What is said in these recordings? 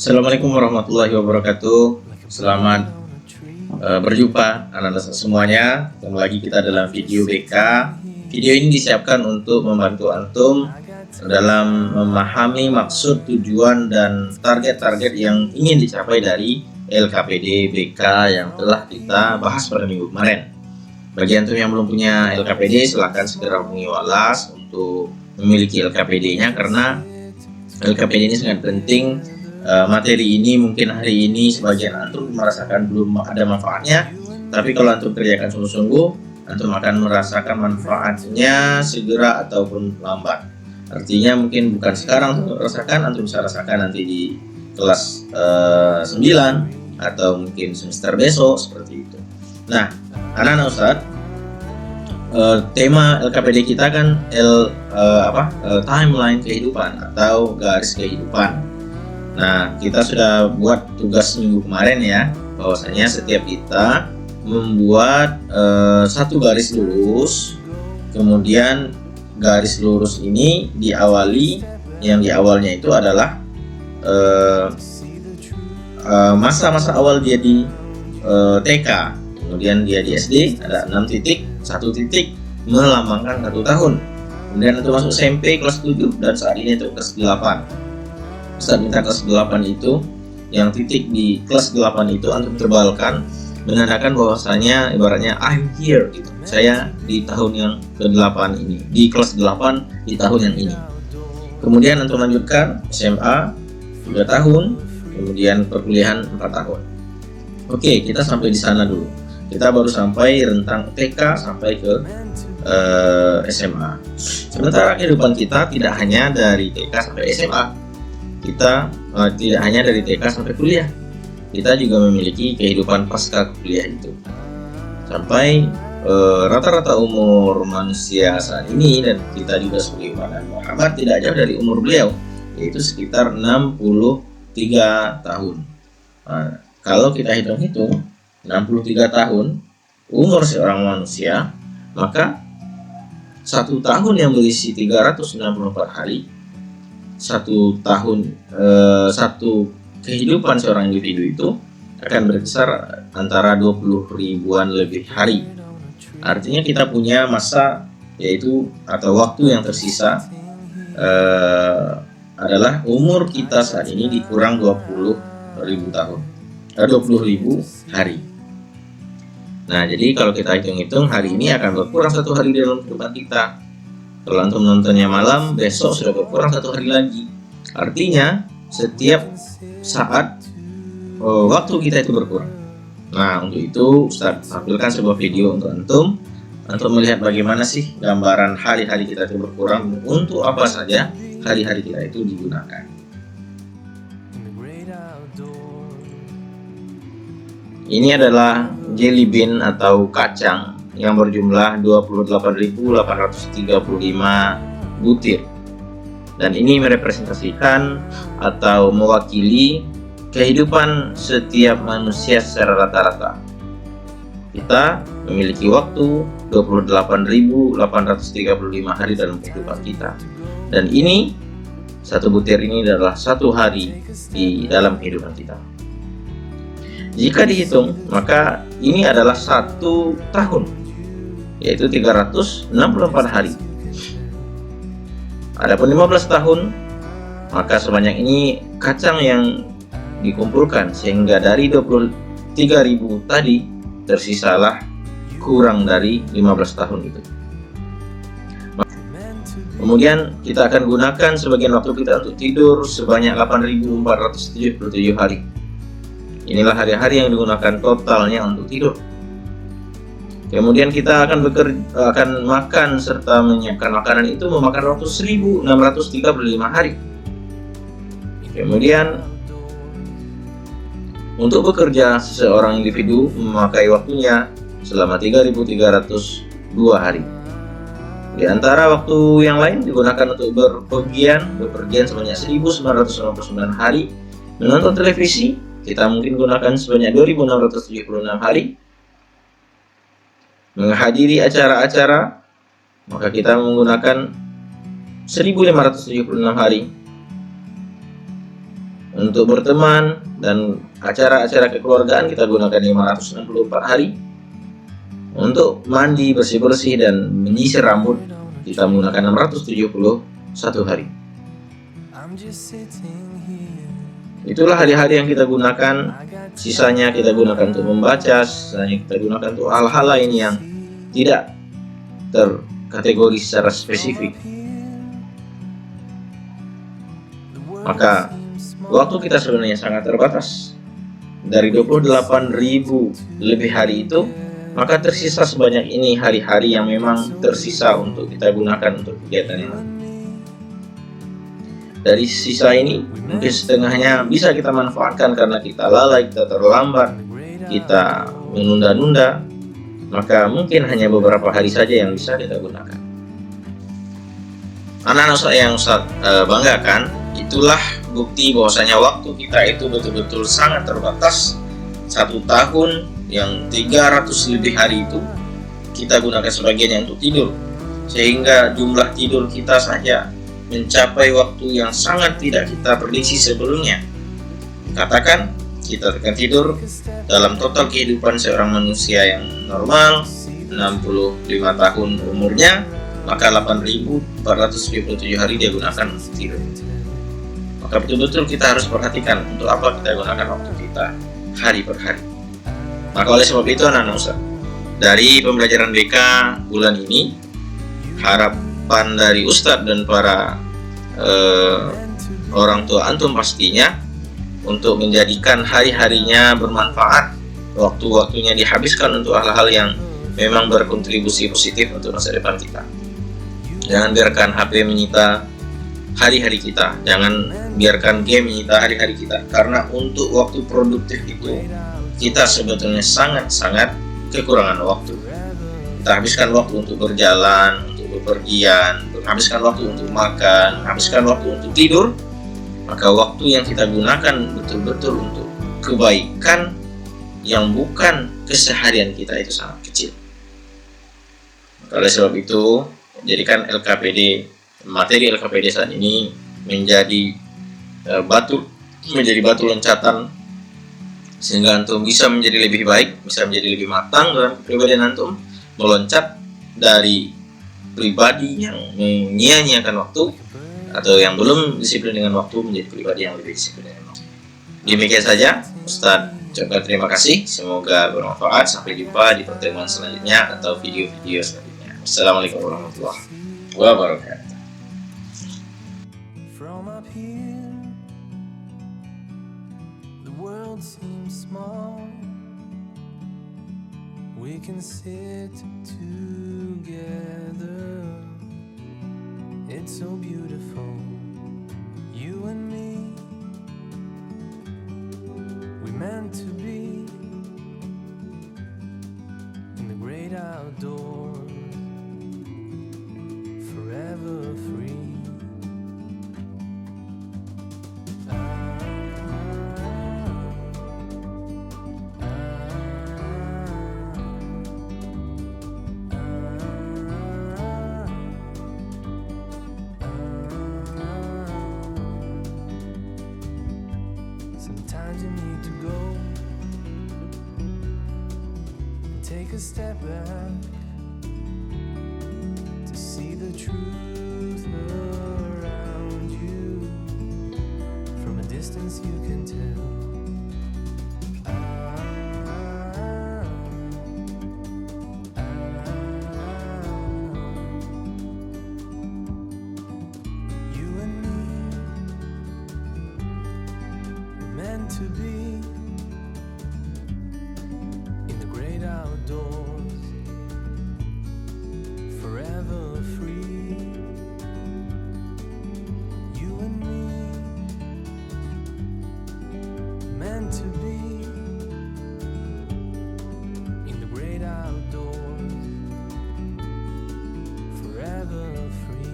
Assalamualaikum warahmatullahi wabarakatuh. Selamat berjumpa anak-anak semuanya. Ketemu lagi kita dalam video BK. Video ini disiapkan untuk membantu antum dalam memahami maksud, tujuan, dan target-target yang ingin dicapai dari LKPD BK yang telah kita bahas pada minggu kemarin. Bagi antum yang belum punya LKPD, silahkan segera hubungi Walas untuk memiliki LKPD-nya, karena LKPD ini sangat penting. Materi ini mungkin hari ini sebagian antum merasakan belum ada manfaatnya, tapi kalau antum kerjakan sungguh-sungguh, antum akan merasakan manfaatnya segera ataupun lambat. Artinya mungkin bukan sekarang antum rasakan, antum bisa rasakan nanti di kelas 9 atau mungkin semester besok, seperti itu. Nah, anak-anak Ustadz, tema LKPD kita kan timeline kehidupan atau garis kehidupan. Nah, kita sudah buat tugas minggu kemarin ya, bahwasanya setiap kita membuat satu garis lurus, kemudian garis lurus ini diawali, yang di awalnya itu adalah masa-masa awal dia di TK, kemudian dia di SD ada 6 titik, 1 titik melambangkan 1 tahun, kemudian itu masuk SMP kelas 7 dan saat ini itu kelas 8. Saat minta kelas 8 itu, yang titik di kelas 8 itu antum tebalkan, menandakan bahwasanya ibaratnya I'm here gitu. Saya di tahun yang ke-8 ini, di kelas 8 di tahun yang ini. Kemudian antum lanjutkan SMA 3 tahun, kemudian perkuliahan 4 tahun. Oke, kita sampai di sana dulu. Kita baru sampai rentang TK sampai ke SMA. Sementara kehidupan kita tidak hanya dari TK sampai SMA. Kita tidak hanya dari TK sampai kuliah, kita juga memiliki kehidupan pasca kuliah itu. Sampai rata-rata umur manusia saat ini, dan kita juga sebagai umat Muhammad tidak jauh dari umur beliau, yaitu sekitar 63 tahun. Nah, kalau kita hitung-hitung 63 tahun umur seorang manusia, maka 1 tahun yang berisi 364 hari, 1 tahun, 1 kehidupan seorang individu itu akan berkisar antara 20 ribuan lebih hari. Artinya kita punya masa, yaitu atau waktu yang tersisa adalah umur kita saat ini dikurang 20 ribu tahun, 20 ribu hari. Nah, jadi kalau kita hitung-hitung, hari ini akan berkurang 1 hari dalam kehidupan kita. Kalau antum nontonnya malam, besok sudah berkurang 1 hari lagi. Artinya setiap saat waktu kita itu berkurang. Nah, untuk itu Ustaz tampilkan sebuah video untuk antum melihat bagaimana sih gambaran hari-hari kita itu berkurang, untuk apa saja hari-hari kita itu digunakan. Ini adalah jelly bean atau kacang yang berjumlah 28.835 butir, dan ini merepresentasikan atau mewakili kehidupan setiap manusia secara rata-rata. Kita memiliki waktu 28.835 hari dalam kehidupan kita, dan ini satu butir ini adalah 1 hari di dalam kehidupan kita. Jika dihitung, maka ini adalah 1 tahun, yaitu 364 hari. Adapun 15 tahun, maka sebanyak ini kacang yang dikumpulkan, sehingga dari 23.000 tadi tersisalah kurang dari 15 tahun itu. Kemudian kita akan gunakan sebagian waktu kita untuk tidur sebanyak 8.477 hari. Inilah hari-hari yang digunakan totalnya untuk tidur. Kemudian kita akan makan serta menyiapkan makanan itu memakan waktu 1.635 hari. Kemudian untuk bekerja, seseorang individu memakai waktunya selama 3.302 hari. Di antara waktu yang lain digunakan untuk bepergian sebanyak 1.999 hari. Menonton televisi, kita mungkin gunakan sebanyak 2.676 hari. Menghadiri acara-acara, maka kita menggunakan 1.576 hari. Untuk berteman dan acara-acara kekeluargaan kita gunakan 564 hari. Untuk mandi, bersih-bersih, dan menyisir rambut kita menggunakan 671 hari. Itulah hari-hari yang kita gunakan. Sisanya kita gunakan untuk membaca, sisanya kita gunakan untuk hal-hal lain yang tidak terkategori secara spesifik. Maka waktu kita sebenarnya sangat terbatas. Dari 28.000 lebih hari itu, maka tersisa sebanyak ini hari-hari yang memang tersisa untuk kita gunakan untuk kegiatan yang lain. Dari sisa ini, mungkin setengahnya bisa kita manfaatkan karena kita lalai, kita terlambat, kita menunda-nunda. Maka mungkin hanya beberapa hari saja yang bisa kita gunakan. Anak-anak saya yang Ustaz banggakan, itulah bukti bahwasanya waktu kita itu betul-betul sangat terbatas. 1 tahun yang 300 lebih hari itu kita gunakan sebagiannya untuk tidur, sehingga jumlah tidur kita saja mencapai waktu yang sangat tidak kita prediksi sebelumnya. Katakan kita akan tidur dalam total kehidupan seorang manusia yang normal 65 tahun umurnya, maka 8.477 hari dia gunakan untuk tidur. Maka betul-betul kita harus perhatikan untuk apa kita gunakan waktu kita hari per hari. Maka oleh sebab itu anak-anak Ustaz, dari pembelajaran BK bulan ini, harapan dari Ustadz dan para orang tua antum pastinya untuk menjadikan hari-harinya bermanfaat, waktu-waktunya dihabiskan untuk hal-hal yang memang berkontribusi positif untuk masa depan kita. Jangan biarkan HP menyita hari-hari kita, jangan biarkan game menyita hari-hari kita, karena untuk waktu produktif itu kita sebetulnya sangat-sangat kekurangan waktu. Kita habiskan waktu untuk berjalan, untuk bepergian, habiskan waktu untuk makan, habiskan waktu untuk tidur. Maka waktu yang kita gunakan betul-betul untuk kebaikan yang bukan keseharian kita itu sangat kecil. Maka oleh sebab itu, jadikan materi LKPD saat ini menjadi batu loncatan, sehingga antum bisa menjadi lebih baik, bisa menjadi lebih matang dalam kepribadian antum, meloncat dari pribadi yang menyia-nyiakan waktu atau yang belum disiplin dengan waktu menjadi pribadi yang lebih disiplin dengan waktu. Demikian saja, Ustaz ucapkan terima kasih, semoga bermanfaat. Sampai jumpa di pertemuan selanjutnya atau video-video selanjutnya. Assalamualaikum warahmatullahi wabarakatuh. From up here, the world seems small. We can sit together. It's so beautiful, you and me. We meant to be in the great outdoors, forever free. Sometimes you need to go and take a step back to see the truth around you. From a distance you can tell. You and me meant to be in the great outdoors, forever free. You and me meant to be in the great outdoors, forever free.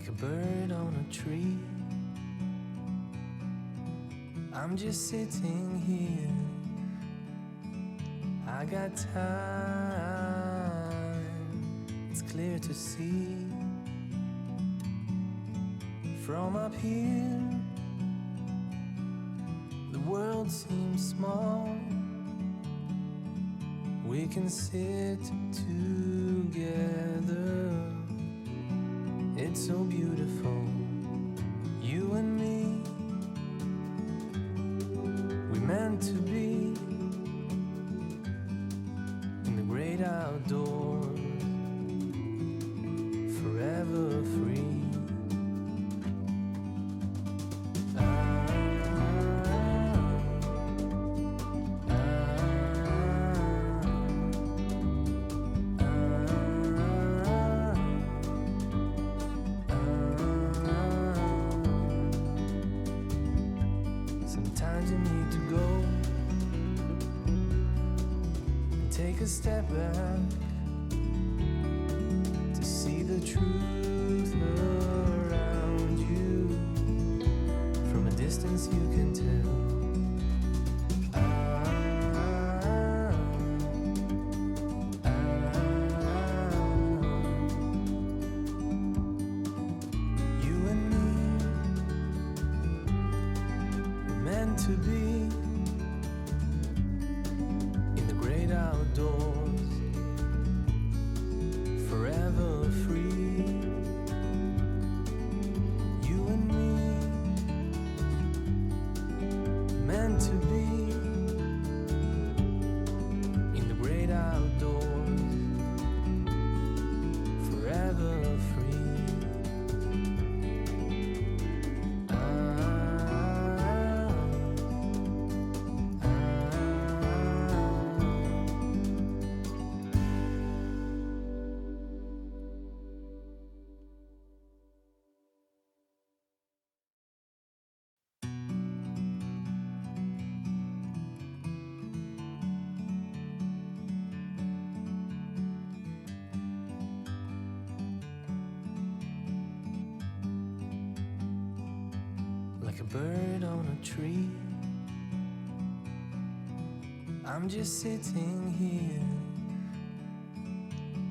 like a bird on a tree. I'm just sitting here, I got time, it's clear to see. From up here, the world seems small. We can sit together, it's so beautiful, you and me. We meant to be in the great outdoors, forever free. Sometimes you need to go and take a step back to see the truth around you. From a distance you can tell. You and me were meant to be in the great outdoors, forever free. You and me, meant to be in the great outdoors, forever free. Like a bird on a tree, I'm just sitting here,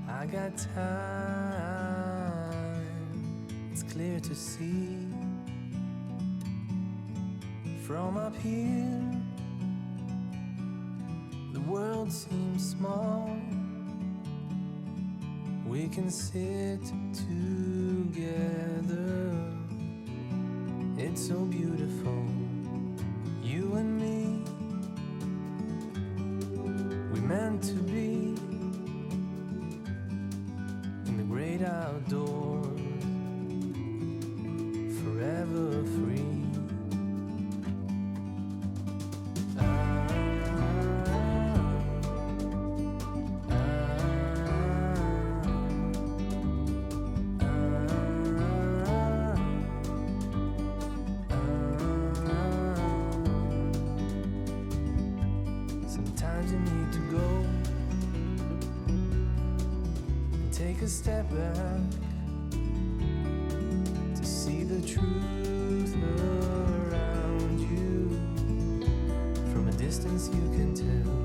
I got time, it's clear to see. From up here, the world seems small. We can sit together, it's so beautiful, you and me. We meant to be in the great outdoors, forever free. Sometimes you need to go and take a step back to see the truth around you. From a distance you can tell.